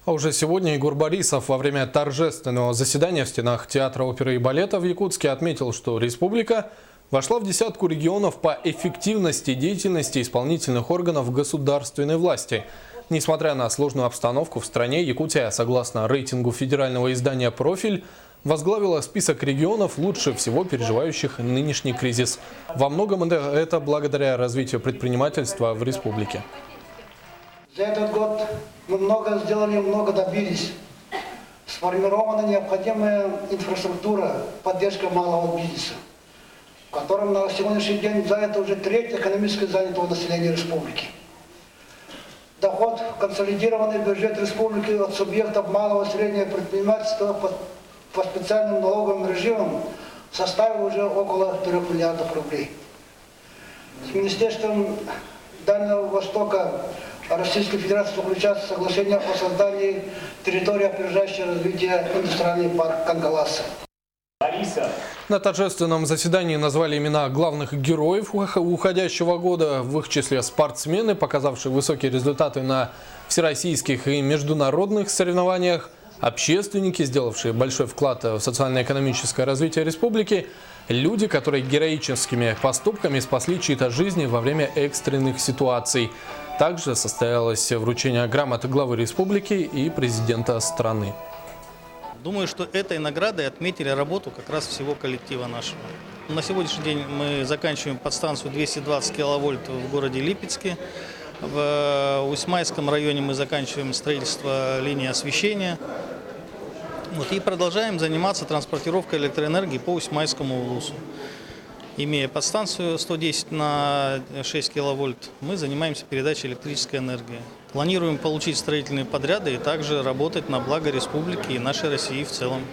А уже сегодня Егор Борисов во время торжественного заседания в стенах Театра оперы и балета в Якутске отметил, что республика вошла в десятку регионов по эффективности деятельности исполнительных органов государственной власти. Несмотря на сложную обстановку в стране, Якутия, согласно рейтингу федерального издания «Профиль», возглавила список регионов, лучше всего переживающих нынешний кризис. Во многом это благодаря развитию предпринимательства в республике. За этот год мы много сделали, много добились. Сформирована необходимая инфраструктура, поддержка малого бизнеса, в котором на сегодняшний день занято уже треть экономически занятого населения республики. Доход в консолидированный бюджет республики от субъектов малого и среднего предпринимательства по специальным налоговым режимам составил уже около 3 миллиардов рублей. С Министерством Дальнего Востока Российской Федерации заключается соглашение о создании территории опережающего развития индустриальный парк Кангаласа. На торжественном заседании назвали имена главных героев уходящего года, в их числе спортсмены, показавшие высокие результаты на всероссийских и международных соревнованиях, общественники, сделавшие большой вклад в социально-экономическое развитие республики, люди, которые героическими поступками спасли чьи-то жизни во время экстренных ситуаций. Также состоялось вручение грамоты главы республики и президента страны. Думаю, что этой наградой отметили работу как раз всего коллектива нашего. На сегодняшний день мы заканчиваем подстанцию 220 киловольт в городе Липецке. В Усьмайском районе мы заканчиваем строительство линии освещения. И продолжаем заниматься транспортировкой электроэнергии по Усьмайскому улусу. Имея подстанцию 110 на 6 киловольт, мы занимаемся передачей электрической энергии. Планируем получить строительные подряды и также работать на благо республики и нашей России в целом.